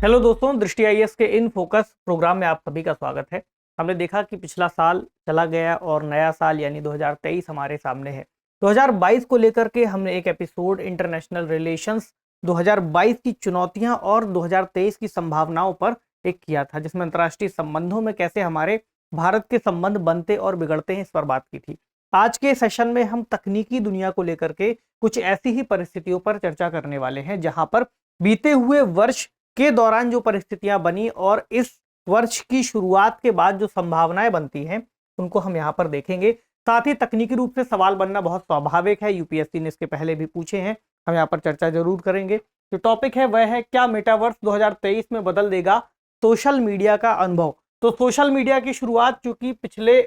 Hello दोस्तों, दृष्टि IAS के इन फोकस प्रोग्राम में आप सभी का स्वागत है। हमने देखा कि पिछला साल चला गया और नया साल यानी 2023 हमारे सामने है। 2022 को लेकर के हमने एक एपिसोड इंटरनेशनल रिलेशंस 2022 की चुनौतियां और 2023 की संभावनाओं पर एक किया था, जिसमें अंतर्राष्ट्रीय संबंधों में कैसे हमारे भारत के संबंध बनते और बिगड़ते हैं, इस पर बात की थी। आज के सेशन में हम तकनीकी दुनिया को लेकर के कुछ ऐसी ही परिस्थितियों पर चर्चा करने वाले हैं जहां पर बीते हुए वर्ष के दौरान जो परिस्थितियां बनी और इस वर्ष की शुरुआत के बाद जो संभावनाएं बनती हैं उनको हम यहाँ पर देखेंगे। साथ ही तकनीकी रूप से सवाल बनना बहुत स्वाभाविक है, यूपीएससी ने इसके पहले भी पूछे हैं, हम यहाँ पर चर्चा जरूर करेंगे। जो टॉपिक है वह है, क्या मेटावर्स 2023 में बदल देगा सोशल मीडिया का अनुभव। तो सोशल मीडिया की शुरुआत चूंकि पिछले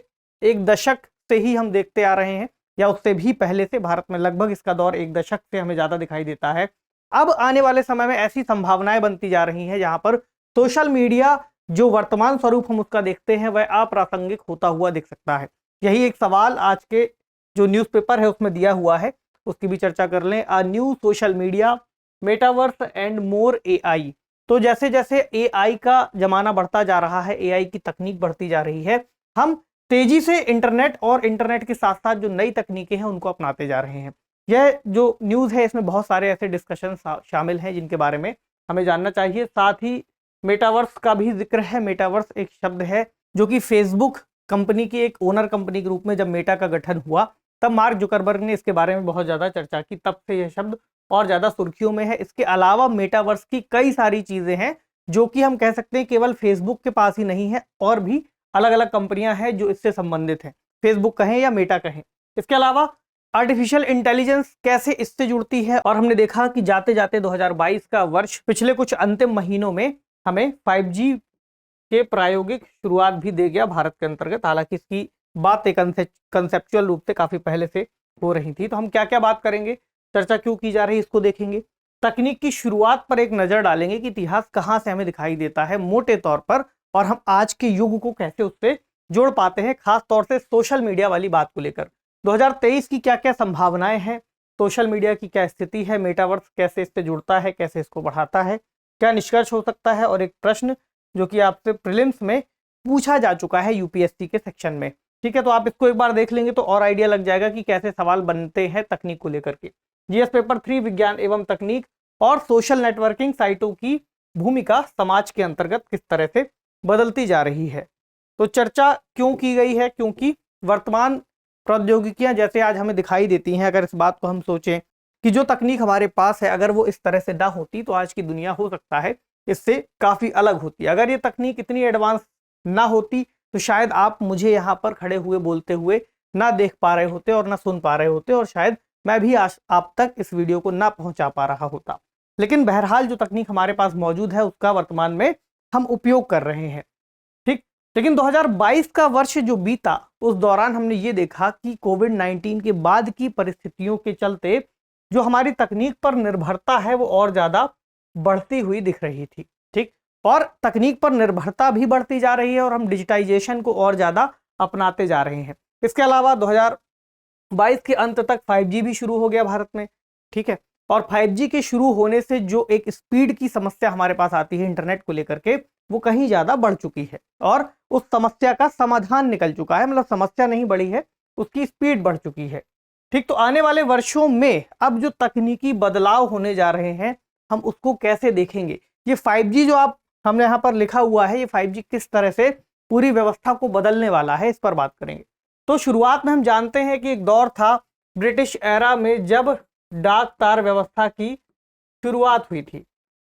एक दशक से ही हम देखते आ रहे हैं, या उससे भी पहले से भारत में लगभग इसका दौर एक दशक से हमें ज्यादा दिखाई देता है। अब आने वाले समय में ऐसी संभावनाएं बनती जा रही हैं जहां पर सोशल मीडिया जो वर्तमान स्वरूप हम उसका देखते हैं वह अप्रासंगिक होता हुआ दिख सकता है। यही एक सवाल आज के जो न्यूज़पेपर है उसमें दिया हुआ है, उसकी भी चर्चा कर लें। A new social media, metaverse and more AI. तो जैसे जैसे एआई का जमाना बढ़ता जा रहा है, एआई की तकनीक बढ़ती जा रही है, हम तेजी से इंटरनेट और इंटरनेट के साथ साथ जो नई तकनीकें हैं उनको अपनाते जा रहे हैं। यह जो न्यूज़ है इसमें बहुत सारे ऐसे डिस्कशन शामिल हैं जिनके बारे में हमें जानना चाहिए। साथ ही मेटावर्स का भी जिक्र है। मेटावर्स एक शब्द है जो कि फेसबुक कंपनी की एक ओनर कंपनी के रूप में जब मेटा का गठन हुआ तब मार्क जुकरबर्ग ने इसके बारे में बहुत ज़्यादा चर्चा की, तब से यह शब्द और ज़्यादा सुर्खियों में है। इसके अलावा मेटावर्स की कई सारी चीज़ें हैं जो कि हम कह सकते हैं केवल फेसबुक के पास ही नहीं है, और भी अलग अलग कंपनियां हैं जो इससे संबंधित हैं, फेसबुक कहें या मेटा कहें। इसके अलावा आर्टिफिशियल इंटेलिजेंस कैसे इससे जुड़ती है, और हमने देखा कि जाते जाते 2022 का वर्ष पिछले कुछ अंतिम महीनों में हमें 5G के प्रायोगिक शुरुआत भी दे गया भारत के अंतर्गत। हालांकि इसकी बात एक कंसेप्चुअल रूप से काफी पहले से हो रही थी। तो हम क्या क्या बात करेंगे, चर्चा क्यों की जा रही है, इसको देखेंगे। तकनीक की शुरुआत पर एक नजर डालेंगे कि इतिहास कहां से हमें दिखाई देता है मोटे तौर पर, और हम आज के युग को कैसे उससे जोड़ पाते हैं, खास तौर से सोशल मीडिया वाली बात को लेकर। 2023 की क्या क्या संभावनाएं हैं, सोशल मीडिया की क्या स्थिति है, मेटावर्स कैसे इससे जुड़ता है, कैसे इसको बढ़ाता है, क्या निष्कर्ष हो सकता है, और एक प्रश्न जो कि आपसे प्रीलिम्स में पूछा जा चुका है यूपीएससी के सेक्शन में। ठीक है, तो आप इसको एक बार देख लेंगे तो और आइडिया लग जाएगा कि कैसे सवाल बनते हैं तकनीक को लेकर के। जीएस पेपर 3 विज्ञान एवं तकनीक और सोशल नेटवर्किंग साइटों की भूमिका समाज के अंतर्गत किस तरह से बदलती जा रही है। तो चर्चा क्यों की गई है, क्योंकि वर्तमान प्रौद्योगिकियां जैसे आज हमें दिखाई देती हैं, अगर इस बात को हम सोचें कि जो तकनीक हमारे पास है अगर वो इस तरह से ना होती तो आज की दुनिया हो सकता है इससे काफी अलग होती। अगर ये तकनीक इतनी एडवांस ना होती तो शायद आप मुझे यहाँ पर खड़े हुए बोलते हुए ना देख पा रहे होते और ना सुन पा रहे होते, और शायद मैं भी आज आप तक इस वीडियो को ना पहुंचा पा रहा होता। लेकिन बहरहाल जो तकनीक हमारे पास मौजूद है उसका वर्तमान में हम उपयोग कर रहे हैं। ठीक, लेकिन 2022 का वर्ष जो बीता उस दौरान हमने ये देखा कि कोविड-19 के बाद की परिस्थितियों के चलते जो हमारी तकनीक पर निर्भरता है वो और ज्यादा बढ़ती हुई दिख रही थी। ठीक, और तकनीक पर निर्भरता भी बढ़ती जा रही है और हम डिजिटाइजेशन को और ज्यादा अपनाते जा रहे हैं। इसके अलावा 2022 के अंत तक 5G भी शुरू हो गया भारत में। ठीक है, और 5G के शुरू होने से जो एक स्पीड की समस्या हमारे पास आती है इंटरनेट को लेकर के, वो कहीं ज्यादा बढ़ चुकी है और उस समस्या का समाधान निकल चुका है। मतलब समस्या नहीं बढ़ी है, उसकी स्पीड बढ़ चुकी है। ठीक, तो आने वाले वर्षों में अब जो तकनीकी बदलाव होने जा रहे हैं हम उसको कैसे देखेंगे। ये 5G जो आप हमने यहाँ पर लिखा हुआ है, ये 5G किस तरह से पूरी व्यवस्था को बदलने वाला है, इस पर बात करेंगे। तो शुरुआत में हम जानते हैं कि एक दौर था ब्रिटिश एरा में जब डाक तार व्यवस्था की शुरुआत हुई थी।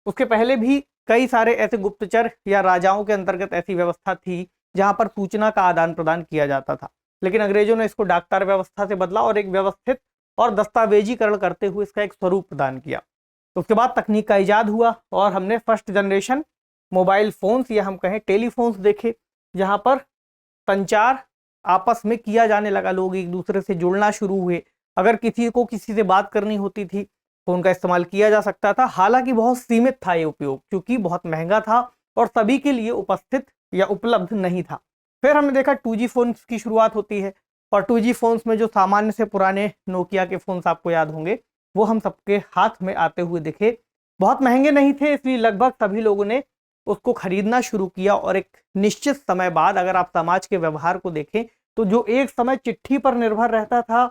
उसके पहले भी कई सारे ऐसे गुप्तचर या राजाओं के अंतर्गत ऐसी व्यवस्था थी जहां पर सूचना का आदान प्रदान किया जाता था, लेकिन अंग्रेजों ने इसको डाकतार व्यवस्था से बदला और एक व्यवस्थित और दस्तावेजीकरण करते हुए इसका एक स्वरूप प्रदान किया। तो उसके बाद तकनीक का इजाद हुआ और हमने फर्स्ट जनरेशन मोबाइल फोन्स या हम कहें टेलीफोन्स देखे, जहां पर संचार आपस में किया जाने लगा, लोग एक दूसरे से जुड़ना शुरू हुए। अगर किसी को किसी से बात करनी होती थी फोन का इस्तेमाल किया जा सकता था। हालांकि बहुत सीमित था ये उपयोग, क्योंकि बहुत महंगा था और सभी के लिए उपस्थित या उपलब्ध नहीं था। फिर हमने देखा 2G फोन्स की शुरुआत होती है, और 2G फोन्स में जो सामान्य से पुराने नोकिया के फोन्स आपको याद होंगे वो हम सबके हाथ में आते हुए दिखे। बहुत महंगे नहीं थे, इसलिए लगभग सभी लोगों ने उसको खरीदना शुरू किया। और एक निश्चित समय बाद अगर आप समाज के व्यवहार को देखें तो जो एक समय चिट्ठी पर निर्भर रहता था,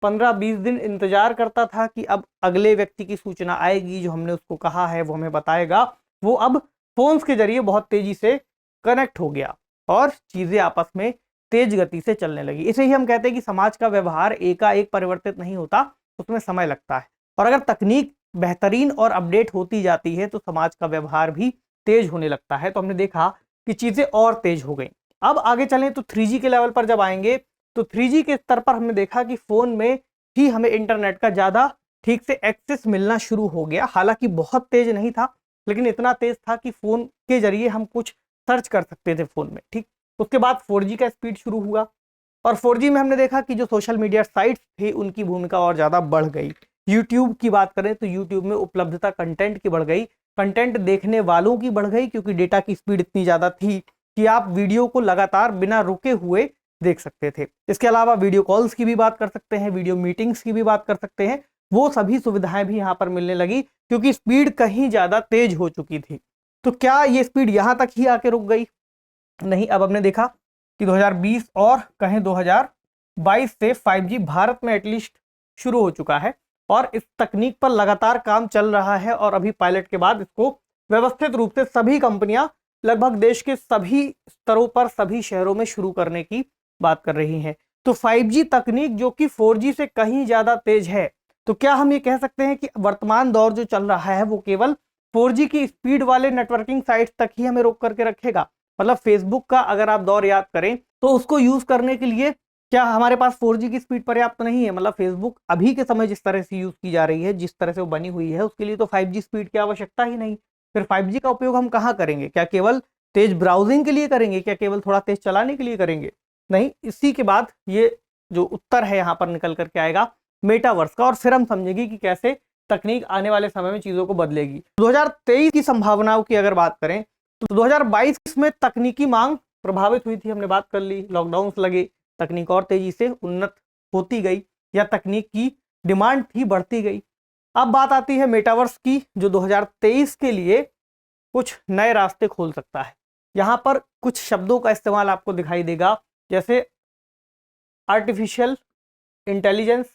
15-20 दिन इंतजार करता था कि अब अगले व्यक्ति की सूचना आएगी, जो हमने उसको कहा है वो हमें बताएगा, वो अब फोन्स के जरिए बहुत तेजी से कनेक्ट हो गया और चीजें आपस में तेज गति से चलने लगी। इसे ही हम कहते हैं कि समाज का व्यवहार एकाएक परिवर्तित नहीं होता, उसमें समय लगता है। और अगर तकनीक बेहतरीन और अपडेट होती जाती है तो समाज का व्यवहार भी तेज होने लगता है। तो हमने देखा कि चीजें और तेज हो गई। अब आगे चलें तो 3G के लेवल पर जब आएंगे तो 3G के स्तर पर हमने देखा कि फोन में ही हमें इंटरनेट का ज्यादा ठीक से एक्सेस मिलना शुरू हो गया। हालांकि बहुत तेज नहीं था, लेकिन इतना तेज था कि फोन के जरिए हम कुछ सर्च कर सकते थे फोन में। ठीक, उसके बाद 4G का स्पीड शुरू हुआ और 4G में हमने देखा कि जो सोशल मीडिया साइट्स थे उनकी भूमिका और ज्यादा बढ़ गई। यूट्यूब की बात करें तो यूट्यूब में उपलब्धता कंटेंट की बढ़ गई, कंटेंट देखने वालों की बढ़ गई, क्योंकि डेटा की स्पीड इतनी ज्यादा थी कि आप वीडियो को लगातार बिना रुके हुए देख सकते थे। इसके अलावा वीडियो कॉल्स की भी बात कर सकते हैं, वीडियो मीटिंग्स की भी बात कर सकते हैं, वो सभी सुविधाएं भी यहाँ पर मिलने लगी क्योंकि स्पीड कहीं ज्यादा तेज हो चुकी थी। तो क्या ये स्पीड यहाँ तक ही आके रुक गई? नहीं, अब हमने देखा कि 2020 और कहें 2022 से 5G भारत में एटलीस्ट शुरू हो चुका है और इस तकनीक पर लगातार काम चल रहा है। और अभी पायलट के बाद इसको व्यवस्थित रूप से सभी कंपनियां लगभग देश के सभी स्तरों पर सभी शहरों में शुरू करने की बात कर रही हैं। तो 5G तकनीक जो कि 4G से कहीं ज्यादा तेज है, तो क्या हम ये कह सकते हैं कि वर्तमान दौर जो चल रहा है वो केवल 4G की स्पीड वाले नेटवर्किंग साइट्स तक ही हमें रोक करके रखेगा? मतलब फेसबुक का अगर आप दौर याद करें तो उसको यूज करने के लिए क्या हमारे पास 4G की स्पीड पर्याप्त नहीं है? मतलब फेसबुक अभी के समय जिस तरह से यूज की जा रही है, जिस तरह से वो बनी हुई है, उसके लिए तो 5G स्पीड की आवश्यकता ही नहीं। फिर 5G का उपयोग हम कहाँ करेंगे? क्या केवल तेज ब्राउजिंग के लिए करेंगे? क्या केवल थोड़ा तेज चलाने के लिए करेंगे? नहीं। इसी के बाद ये जो उत्तर है यहाँ पर निकल करके आएगा मेटावर्स का, और फिर हम समझेंगे कि कैसे तकनीक आने वाले समय में चीजों को बदलेगी। 2023 की संभावनाओं की अगर बात करें तो 2022 में तकनीकी मांग प्रभावित हुई थी, हमने बात कर ली, लॉकडाउन लगे, तकनीक और तेजी से उन्नत होती गई या तकनीक की डिमांड थी बढ़ती गई। अब बात आती है मेटावर्स की, जो 2023 के लिए कुछ नए रास्ते खोल सकता है। यहां पर कुछ शब्दों का इस्तेमाल आपको दिखाई देगा, जैसे आर्टिफिशियल इंटेलिजेंस,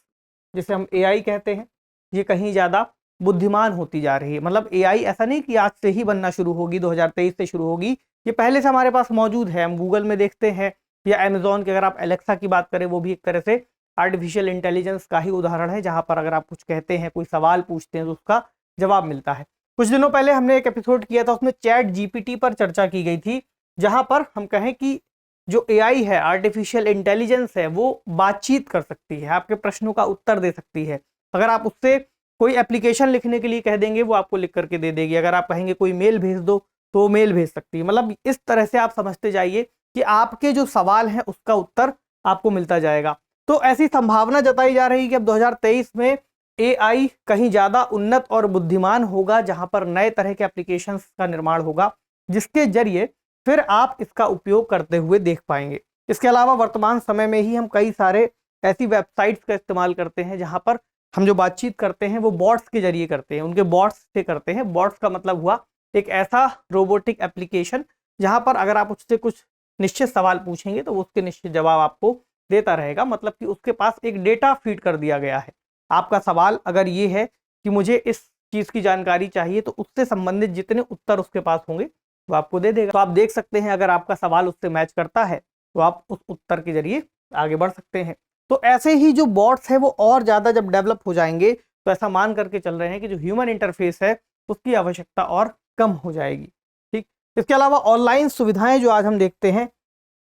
जिसे हम एआई कहते हैं, ये कहीं ज़्यादा बुद्धिमान होती जा रही है। मतलब एआई ऐसा नहीं कि आज से ही बनना शुरू होगी, 2023 से शुरू होगी, ये पहले से हमारे पास मौजूद है। हम गूगल में देखते हैं या अमेजोन की अगर आप एलेक्सा की बात करें, वो भी एक तरह से आर्टिफिशियल इंटेलिजेंस का ही उदाहरण है, जहां पर अगर आप कुछ कहते हैं, कोई सवाल पूछते हैं तो उसका जवाब मिलता है। कुछ दिनों पहले हमने एक एपिसोड किया था, उसमें चैट जीपीटी पर चर्चा की गई थी, जहां पर हम कहें कि जो एआई है, आर्टिफिशियल इंटेलिजेंस है, वो बातचीत कर सकती है, आपके प्रश्नों का उत्तर दे सकती है। अगर आप उससे कोई एप्लीकेशन लिखने के लिए कह देंगे, वो आपको लिख करके दे देगी। अगर आप कहेंगे कोई मेल भेज दो तो वो मेल भेज सकती है। मतलब इस तरह से आप समझते जाइए कि आपके जो सवाल हैं उसका उत्तर आपको मिलता जाएगा। तो ऐसी संभावना जताई जा रही है कि अब 2023 में एआई कहीं ज्यादा उन्नत और बुद्धिमान होगा, जहां पर नए तरह के एप्लीकेशंस का निर्माण होगा, जिसके जरिए फिर आप इसका उपयोग करते हुए देख पाएंगे। इसके अलावा वर्तमान समय में ही हम कई सारे ऐसी वेबसाइट्स का इस्तेमाल करते हैं जहां पर हम जो बातचीत करते हैं वो बॉट्स के जरिए करते हैं, उनके बॉट्स से करते हैं। बॉट्स का मतलब हुआ एक ऐसा रोबोटिक एप्लीकेशन जहां पर अगर आप उससे कुछ निश्चित सवाल पूछेंगे तो वो उसके निश्चित जवाब आपको देता रहेगा। मतलब कि उसके पास एक डेटा फीड कर दिया गया है। आपका सवाल अगर ये है कि मुझे इस चीज की जानकारी चाहिए, तो उससे संबंधित जितने उत्तर उसके पास होंगे वो आपको दे देगा। तो आप देख सकते हैं, अगर आपका सवाल उससे मैच करता है तो आप उस उत्तर के जरिए आगे बढ़ सकते हैं। तो ऐसे ही जो बॉट्स है वो और ज्यादा जब डेवलप हो जाएंगे, तो ऐसा मान करके चल रहे हैं कि जो ह्यूमन इंटरफेस है उसकी आवश्यकता और कम हो जाएगी। ठीक, इसके अलावा ऑनलाइन सुविधाएं जो आज हम देखते हैं,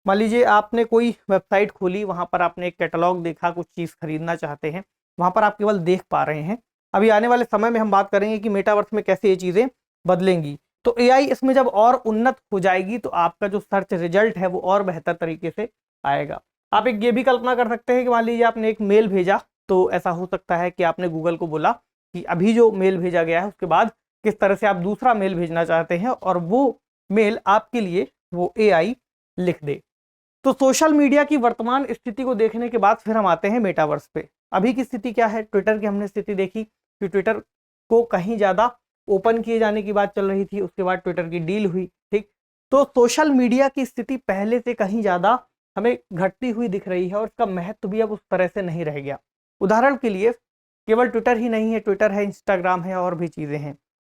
मान लीजिए आपने कोई वेबसाइट खोली, वहां पर आपने एक कैटलॉग देखा, कुछ चीज खरीदना चाहते हैं, वहां पर आप केवल देख पा रहे हैं। अभी आने वाले समय में हम बात करेंगे कि मेटावर्स में कैसे ये चीजें बदलेंगी। तो एआई इसमें जब और उन्नत हो जाएगी तो आपका जो सर्च रिजल्ट है वो और बेहतर तरीके से आएगा। आप एक ये भी कल्पना कर सकते हैं कि मान लीजिए आपने एक मेल भेजा, तो ऐसा हो सकता है कि आपने गूगल को बोला कि अभी जो मेल भेजा गया है उसके बाद किस तरह से आप दूसरा मेल भेजना चाहते हैं, और वो मेल आपके लिए वो एआई लिख दे। तो सोशल मीडिया की वर्तमान स्थिति को देखने के बाद फिर हम आते हैं मेटावर्स पे। अभी की स्थिति क्या है? ट्विटर की हमने स्थिति देखी कि ट्विटर को कहीं ज्यादा ओपन किए जाने की बात चल रही थी, उसके बाद ट्विटर की डील हुई। ठीक, तो सोशल मीडिया की स्थिति पहले से कहीं ज़्यादा हमें घटती हुई दिख रही है और इसका महत्व भी अब उस तरह से नहीं रह गया। उदाहरण के लिए केवल ट्विटर ही नहीं है, ट्विटर है, इंस्टाग्राम है और भी चीज़ें हैं।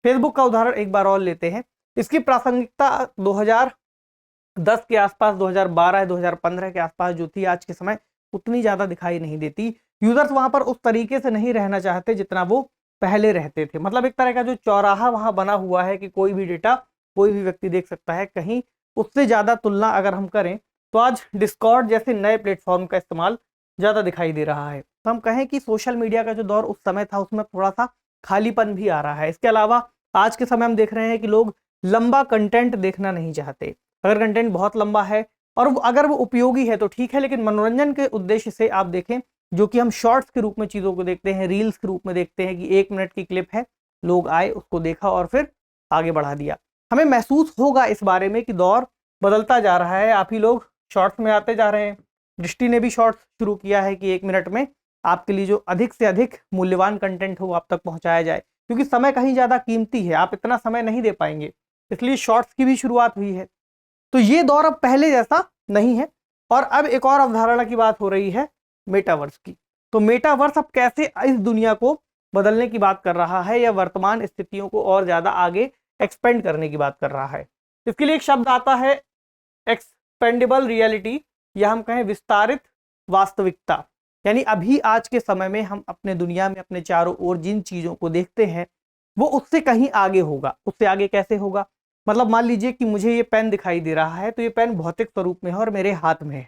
फेसबुक का उदाहरण एक बार और लेते हैं। इसकी प्रासंगिकता 2010 के आसपास, 2012 2015 के आसपास जो थी, आज के समय उतनी ज़्यादा दिखाई नहीं देती। यूजर्स वहाँ पर उस तरीके से नहीं रहना चाहते जितना वो पहले रहते थे। मतलब एक तरह का जो चौराहा वहाँ बना हुआ है कि कोई भी डेटा कोई भी व्यक्ति देख सकता है, कहीं उससे ज़्यादा तुलना अगर हम करें तो आज डिस्कॉर्ड जैसे नए प्लेटफॉर्म का इस्तेमाल ज़्यादा दिखाई दे रहा है। तो हम कहें कि सोशल मीडिया का जो दौर उस समय था उसमें थोड़ा सा खालीपन भी आ रहा है। इसके अलावा आज के समय हम देख रहे हैं कि लोग लंबा कंटेंट देखना नहीं चाहते। अगर कंटेंट बहुत लंबा है और अगर वो उपयोगी है तो ठीक है, लेकिन मनोरंजन के उद्देश्य से आप देखें, जो कि हम शॉर्ट्स के रूप में चीज़ों को देखते हैं, रील्स के रूप में देखते हैं कि 1 मिनट की क्लिप है, लोग आए, उसको देखा और फिर आगे बढ़ा दिया। हमें महसूस होगा इस बारे में कि दौर बदलता जा रहा है। आप ही लोग शॉर्ट्स में आते जा रहे हैं। दृष्टि ने भी शॉर्ट्स शुरू किया है कि 1 मिनट में आपके लिए जो अधिक से अधिक मूल्यवान कंटेंट हो आप तक पहुंचाया जाए, क्योंकि समय कहीं ज़्यादा कीमती है, आप इतना समय नहीं दे पाएंगे, इसलिए शॉर्ट्स की भी शुरुआत हुई है। तो ये दौर अब पहले जैसा नहीं है। और अब एक और अवधारणा की बात हो रही है, मेटावर्स की। तो मेटावर्स अब कैसे इस दुनिया को बदलने की बात कर रहा है या वर्तमान स्थितियों को और ज्यादा आगे एक्सपेंड करने की बात कर रहा है। इसके लिए एक शब्द आता है एक्सपेंडेबल रियलिटी, या हम कहें विस्तारित वास्तविकता। यानी अभी आज के समय में हम अपने दुनिया में अपने चारों ओर जिन चीजों को देखते हैं वो उससे कहीं आगे होगा। उससे आगे कैसे होगा? मतलब मान लीजिए कि मुझे ये पेन दिखाई दे रहा है, तो ये पेन भौतिक स्वरूप में है और मेरे हाथ में है।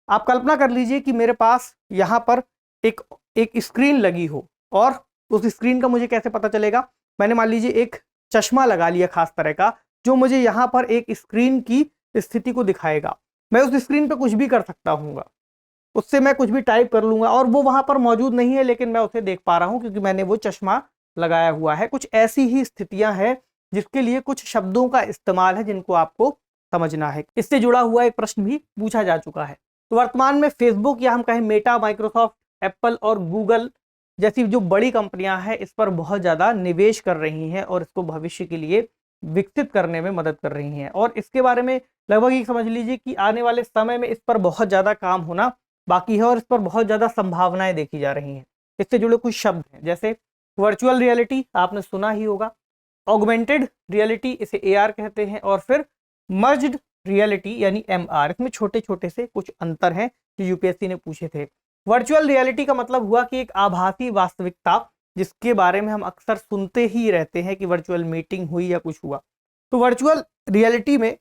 आप कल्पना कर लीजिए कि मेरे पास यहाँ पर एक एक स्क्रीन लगी हो, और उस स्क्रीन का मुझे कैसे पता चलेगा? मैंने मान लीजिए एक चश्मा लगा लिया खास तरह का, जो मुझे यहाँ पर एक स्क्रीन की स्थिति को दिखाएगा। मैं उस स्क्रीन पर कुछ भी कर सकता हूँ, उससे मैं कुछ भी टाइप कर लूंगा और वो वहां पर मौजूद नहीं है, लेकिन मैं उसे देख पा रहा हूं क्योंकि मैंने वो चश्मा लगाया हुआ है। कुछ ऐसी ही स्थितियां हैं जिसके लिए कुछ शब्दों का इस्तेमाल है जिनको आपको समझना है। इससे जुड़ा हुआ एक प्रश्न भी पूछा जा चुका है। तो वर्तमान में फेसबुक या हम कहें मेटा, माइक्रोसॉफ्ट, एप्पल और गूगल जैसी जो बड़ी कंपनियां हैं इस पर बहुत ज़्यादा निवेश कर रही हैं और इसको भविष्य के लिए विकसित करने में मदद कर रही हैं। और इसके बारे में लगभग ये समझ लीजिए कि आने वाले समय में इस पर बहुत ज़्यादा काम होना बाकी है और इस पर बहुत ज़्यादा संभावनाएं देखी जा रही हैं। इससे जुड़े कुछ शब्द हैं, जैसे वर्चुअल रियलिटी, आपने सुना ही होगा, ऑगमेंटेड रियलिटी, इसे AR कहते हैं, और फिर मर्ज्ड रियलिटी यानी MR। इसमें छोटे छोटे से कुछ अंतर हैं जो UPSC ने पूछे थे। वर्चुअल रियलिटी का मतलब हुआ कि एक आभासी वास्तविकता, जिसके बारे में हम अक्सर सुनते ही रहते हैं कि वर्चुअल मीटिंग हुई या कुछ हुआ। तो वर्चुअल रियलिटी में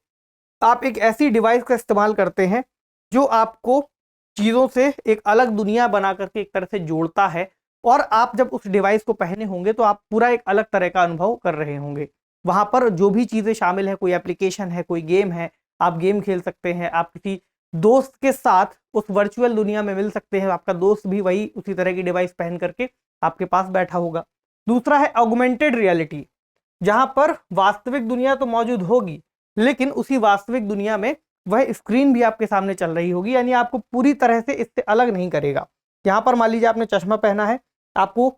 आप एक ऐसी डिवाइस का इस्तेमाल करते हैं जो आपको चीज़ों से एक अलग दुनिया बना करके एक तरह से जोड़ता है, और आप जब उस डिवाइस को पहने होंगे तो आप पूरा एक अलग तरह का अनुभव कर रहे होंगे। वहाँ पर जो भी चीज़ें शामिल है, कोई एप्लीकेशन है, कोई गेम है, आप गेम खेल सकते हैं, आप किसी दोस्त के साथ उस वर्चुअल दुनिया में मिल सकते हैं, आपका दोस्त भी वही उसी तरह की डिवाइस पहन करके आपके पास बैठा होगा। दूसरा है ऑगमेंटेड रियलिटी, जहाँ पर वास्तविक दुनिया तो मौजूद होगी, लेकिन उसी वास्तविक दुनिया में वह स्क्रीन भी आपके सामने चल रही होगी, यानी आपको पूरी तरह से इससे अलग नहीं करेगा। यहाँ पर मान लीजिए आपने चश्मा पहना है, आपको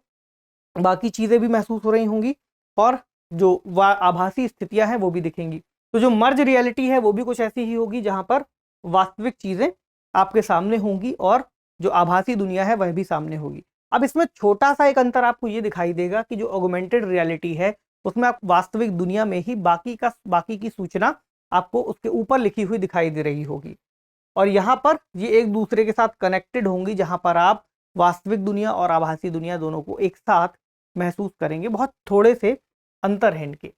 बाकी चीज़ें भी महसूस हो रही होंगी और जो आभासी स्थितियां हैं वो भी दिखेंगी। तो जो मर्ज रियलिटी है वो भी कुछ ऐसी ही होगी जहाँ पर वास्तविक चीज़ें आपके सामने होंगी और जो आभासी दुनिया है वह भी सामने होगी। अब इसमें छोटा सा एक अंतर आपको ये दिखाई देगा कि जो ऑगमेंटेड रियलिटी है उसमें आप वास्तविक दुनिया में ही बाकी की सूचना आपको उसके ऊपर लिखी हुई दिखाई दे रही होगी, और यहाँ पर ये एक दूसरे के साथ कनेक्टेड होंगी, जहाँ पर आप वास्तविक दुनिया और आभासी दुनिया दोनों को एक साथ महसूस करेंगे। बहुत थोड़े से अंतर हैं इनके।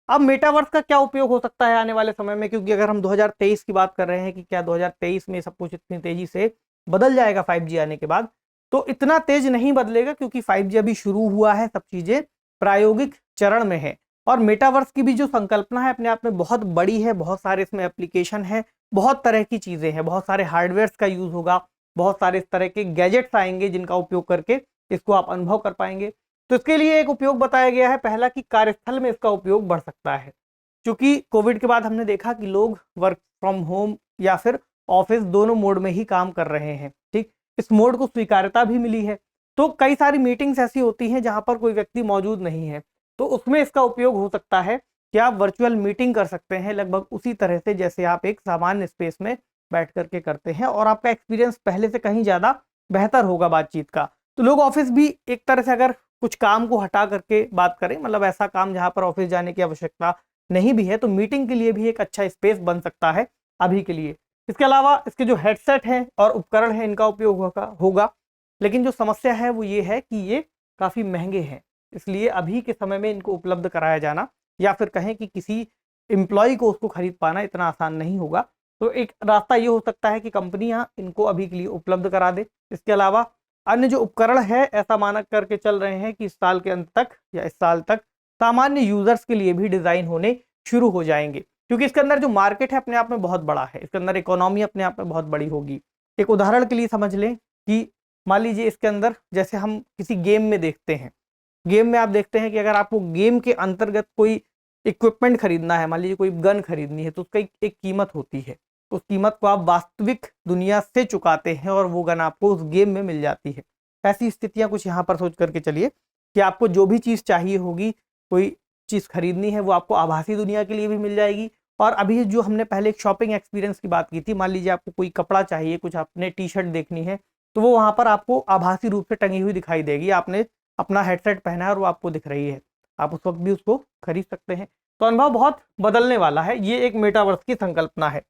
अब मेटावर्स का क्या उपयोग हो सकता है आने वाले समय में, क्योंकि अगर हम 2023 की बात कर रहे हैं कि क्या 2023 में सब कुछ इतनी तेजी से बदल जाएगा 5G आने के बाद, तो इतना तेज नहीं बदलेगा क्योंकि 5G अभी शुरू हुआ है, सब चीज़ें प्रायोगिक चरण में है। और मेटावर्स की भी जो संकल्पना है अपने आप में बहुत बड़ी है, बहुत सारे इसमें एप्लीकेशन है, बहुत तरह की चीज़ें हैं, बहुत सारे हार्डवेयर्स का यूज़ होगा, बहुत सारे इस तरह के गैजेट्स आएंगे जिनका उपयोग करके इसको आप अनुभव कर पाएंगे। तो इसके लिए एक उपयोग बताया गया है, पहला कि कार्यस्थल में इसका उपयोग बढ़ सकता है, क्योंकि कोविड के बाद हमने देखा कि लोग वर्क फ्रॉम होम या फिर ऑफिस दोनों मोड में ही काम कर रहे हैं। ठीक, इस मोड को स्वीकार्यता भी मिली है। तो कई सारी मीटिंग्स ऐसी होती हैं जहां पर कोई व्यक्ति मौजूद नहीं है, तो उसमें इसका उपयोग हो सकता है कि आप वर्चुअल मीटिंग कर सकते हैं लगभग उसी तरह से जैसे आप एक सामान्य स्पेस में बैठ करके करते हैं, और आपका एक्सपीरियंस पहले से कहीं ज़्यादा बेहतर होगा बातचीत का। तो लोग ऑफिस भी एक तरह से अगर कुछ काम को हटा करके बात करें, मतलब ऐसा काम जहां पर ऑफिस जाने की आवश्यकता नहीं भी है, तो मीटिंग के लिए भी एक अच्छा स्पेस बन सकता है अभी के लिए। इसके अलावा इसके जो हेडसेट हैं और उपकरण हैं इनका उपयोग होगा, लेकिन जो समस्या है वो ये है कि ये काफ़ी महंगे हैं, इसलिए अभी के समय में इनको उपलब्ध कराया जाना या फिर कहें कि किसी एम्प्लॉय को उसको खरीद पाना इतना आसान नहीं होगा। तो एक रास्ता ये हो सकता है कि कंपनियां इनको अभी के लिए उपलब्ध करा दे। इसके अलावा अन्य जो उपकरण है ऐसा मानक करके चल रहे हैं कि इस साल के अंत तक या इस साल तक सामान्य यूजर्स के लिए भी डिजाइन होने शुरू हो जाएंगे, क्योंकि इसके अंदर जो मार्केट है अपने आप में बहुत बड़ा है, इसके अंदर इकोनॉमी अपने आप में बहुत बड़ी होगी। एक उदाहरण के लिए समझ लें कि मान लीजिए इसके अंदर जैसे हम किसी गेम में देखते हैं, गेम में आप देखते हैं कि अगर आपको गेम के अंतर्गत कोई इक्विपमेंट खरीदना है, मान लीजिए कोई गन खरीदनी है, तो उसका एक कीमत होती है। उस कीमत को आप वास्तविक दुनिया से चुकाते हैं और वो गन आपको उस गेम में मिल जाती है। ऐसी स्थितियां कुछ यहाँ पर सोच करके चलिए कि आपको जो भी चीज़ चाहिए होगी, कोई चीज़ खरीदनी है, वो आपको आभासी दुनिया के लिए भी मिल जाएगी। और अभी जो हमने पहले एक शॉपिंग एक्सपीरियंस की बात की थी, मान लीजिए आपको कोई कपड़ा चाहिए, कुछ आपने टी शर्ट देखनी है, तो वो वहाँ पर आपको आभासी रूप से टंगी हुई दिखाई देगी। आपने अपना हेडसेट पहना है और वो आपको दिख रही है, आप उस वक्त भी उसको खरीद सकते हैं। तो अनुभव बहुत बदलने वाला है, ये एक मेटावर्स की संकल्पना है।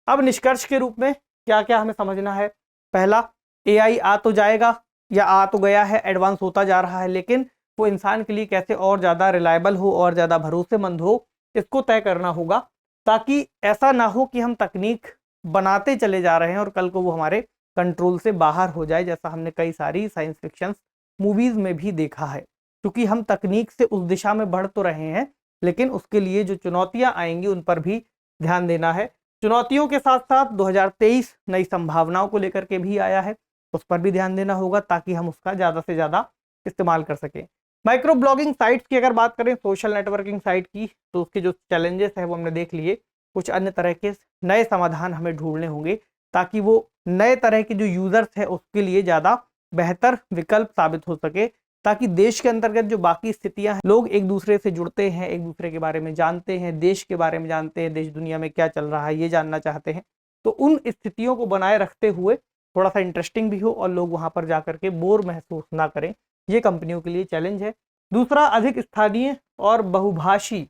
अब निष्कर्ष के रूप में क्या क्या हमें समझना है? पहला, एआई आ तो जाएगा या आ तो गया है, एडवांस होता जा रहा है, लेकिन वो इंसान के लिए कैसे और ज़्यादा रिलायबल हो और ज़्यादा भरोसेमंद हो, इसको तय करना होगा, ताकि ऐसा ना हो कि हम तकनीक बनाते चले जा रहे हैं और कल को वो हमारे कंट्रोल से बाहर हो जाए, जैसा हमने कई सारी साइंस फिक्शन मूवीज़ में भी देखा है। क्योंकि हम तकनीक से उस दिशा में बढ़ तो रहे हैं, लेकिन उसके लिए जो चुनौतियां आएंगी उन पर भी ध्यान देना है। चुनौतियों के साथ साथ 2023 नई संभावनाओं को लेकर के भी आया है, उस पर भी ध्यान देना होगा ताकि हम उसका ज़्यादा से ज़्यादा इस्तेमाल कर सकें। माइक्रो ब्लॉगिंग साइट्स की अगर बात करें, सोशल नेटवर्किंग साइट की, तो उसके जो चैलेंजेस है वो हमने देख लिए। कुछ अन्य तरह के नए समाधान हमें ढूंढने होंगे ताकि वो नए तरह के जो यूजर्स है उसके लिए ज़्यादा बेहतर विकल्प साबित हो सके, ताकि देश के अंतर्गत जो बाकी स्थितियां हैं, लोग एक दूसरे से जुड़ते हैं, एक दूसरे के बारे में जानते हैं, देश के बारे में जानते हैं, देश दुनिया में क्या चल रहा है ये जानना चाहते हैं, तो उन स्थितियों को बनाए रखते हुए थोड़ा सा इंटरेस्टिंग भी हो और लोग वहां पर जाकर के बोर महसूस ना करें, ये कंपनियों के लिए चैलेंज है। दूसरा, अधिक स्थानीय और बहुभाषी,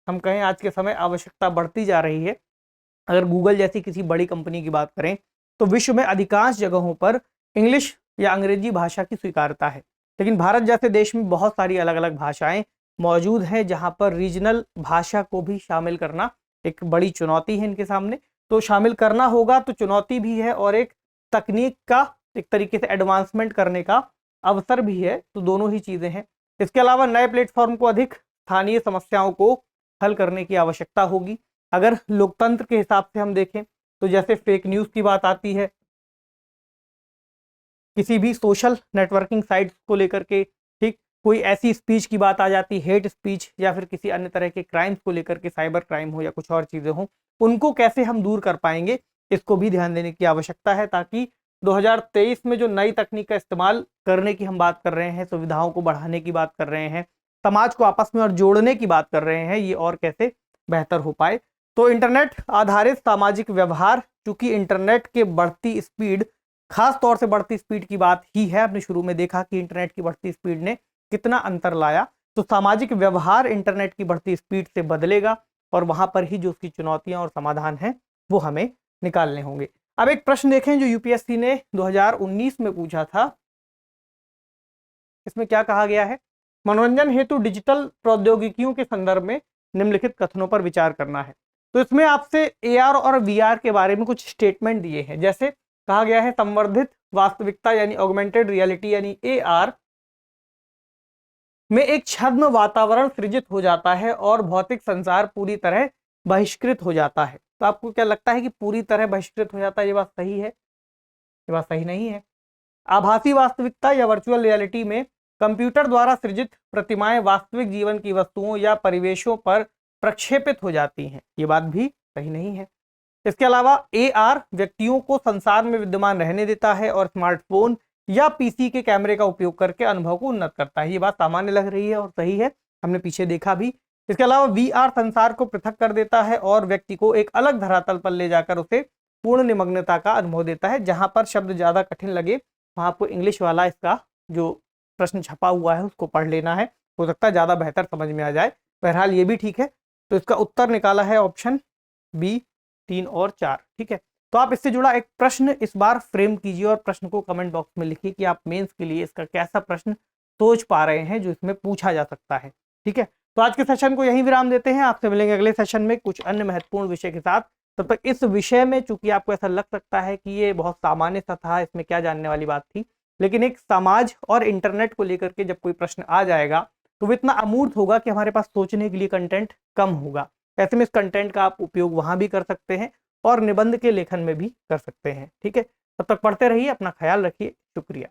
हम कहें आज के समय आवश्यकता बढ़ती जा रही है। अगर गूगल जैसी किसी बड़ी कंपनी की बात करें, तो विश्व में अधिकांश जगहों पर इंग्लिश या अंग्रेजी भाषा की स्वीकार्यता है, लेकिन भारत जैसे देश में बहुत सारी अलग अलग भाषाएं मौजूद हैं, जहां पर रीजनल भाषा को भी शामिल करना एक बड़ी चुनौती है इनके सामने। तो शामिल करना होगा तो चुनौती भी है और एक तकनीक का एक तरीके से एडवांसमेंट करने का अवसर भी है, तो दोनों ही चीज़ें हैं। इसके अलावा नए प्लेटफॉर्म को अधिक स्थानीय समस्याओं को हल करने की आवश्यकता होगी। अगर लोकतंत्र के हिसाब से हम देखें तो जैसे फेक न्यूज़ की बात आती है, किसी भी सोशल नेटवर्किंग साइट्स को लेकर के, ठीक, कोई ऐसी स्पीच की बात आ जाती, हेट स्पीच या फिर किसी अन्य तरह के क्राइम्स को लेकर के, साइबर क्राइम हो या कुछ और चीज़ें हों, उनको कैसे हम दूर कर पाएंगे, इसको भी ध्यान देने की आवश्यकता है, ताकि 2023 में जो नई तकनीक का इस्तेमाल करने की हम बात कर रहे हैं, सुविधाओं को बढ़ाने की बात कर रहे हैं, समाज को आपस में और जोड़ने की बात कर रहे हैं, ये और कैसे बेहतर हो पाए। तो इंटरनेट आधारित सामाजिक व्यवहार, चूंकि इंटरनेट के बढ़ती स्पीड, खास तौर से बढ़ती स्पीड की बात ही है, आपने शुरू में देखा कि इंटरनेट की बढ़ती स्पीड ने कितना अंतर लाया, तो सामाजिक व्यवहार इंटरनेट की बढ़ती स्पीड से बदलेगा और वहां पर ही जो उसकी चुनौतियां और समाधान हैं वो हमें निकालने होंगे। अब एक प्रश्न देखें जो यूपीएससी ने 2019 में पूछा था, इसमें क्या कहा गया है? मनोरंजन हेतु डिजिटल प्रौद्योगिकियों के संदर्भ में निम्नलिखित कथनों पर विचार करना है। तो इसमें आपसे एआर और वीआर के बारे में कुछ स्टेटमेंट दिए हैं, जैसे कहा गया है संवर्धित वास्तविकता यानी ऑगमेंटेड रियलिटी यानी एआर में एक छद्म वातावरण सृजित हो जाता है और भौतिक संसार पूरी तरह बहिष्कृत हो जाता है। तो आपको क्या लगता है कि पूरी तरह बहिष्कृत हो जाता है, ये बात सही है? ये बात सही नहीं है। आभासी वास्तविकता या वर्चुअल रियलिटी में कंप्यूटर द्वारा सृजित प्रतिमाएं वास्तविक जीवन की वस्तुओं या परिवेशों पर प्रक्षेपित हो जाती हैं, ये बात भी सही नहीं है। इसके अलावा एआर व्यक्तियों को संसार में विद्यमान रहने देता है और स्मार्टफोन या पीसी के कैमरे का उपयोग करके अनुभव को उन्नत करता है, ये बात सामान्य लग रही है और सही है, हमने पीछे देखा भी। इसके अलावा VR संसार को पृथक कर देता है और व्यक्ति को एक अलग धरातल पर ले जाकर उसे पूर्ण निमग्नता का अनुभव देता है। जहां पर शब्द ज्यादा कठिन लगे वहां आपको इंग्लिश वाला इसका जो प्रश्न छपा हुआ है उसको पढ़ लेना है, हो सकता है ज्यादा बेहतर समझ में आ जाए। बहरहाल ये भी ठीक है। तो इसका उत्तर निकाला है ऑप्शन बी 3 और 4। ठीक है, तो आप इससे जुड़ा एक प्रश्न इस बार फ्रेम कीजिए और प्रश्न को कमेंट बॉक्स में लिखिए कि आप मेंस के लिए इसका कैसा प्रश्न सोच पा रहे हैं जो इसमें पूछा जा सकता है। ठीक है, तो आज के सेशन को यहीं विराम देते हैं। आपसे मिलेंगे अगले सेशन में कुछ अन्य महत्वपूर्ण विषय के साथ। तब तक इस विषय में, चूंकि आपको ऐसा लग सकता है कि ये बहुत सामान्य सा था, इसमें क्या जानने वाली बात थी, लेकिन एक समाज और इंटरनेट को लेकर के जब कोई प्रश्न आ जाएगा तो वो इतना अमूर्त होगा कि हमारे पास सोचने के लिए कंटेंट कम होगा। ऐसे में इस कंटेंट का आप उपयोग वहां भी कर सकते हैं और निबंध के लेखन में भी कर सकते हैं। ठीक है, तब तक पढ़ते रहिए, अपना ख्याल रखिए, शुक्रिया।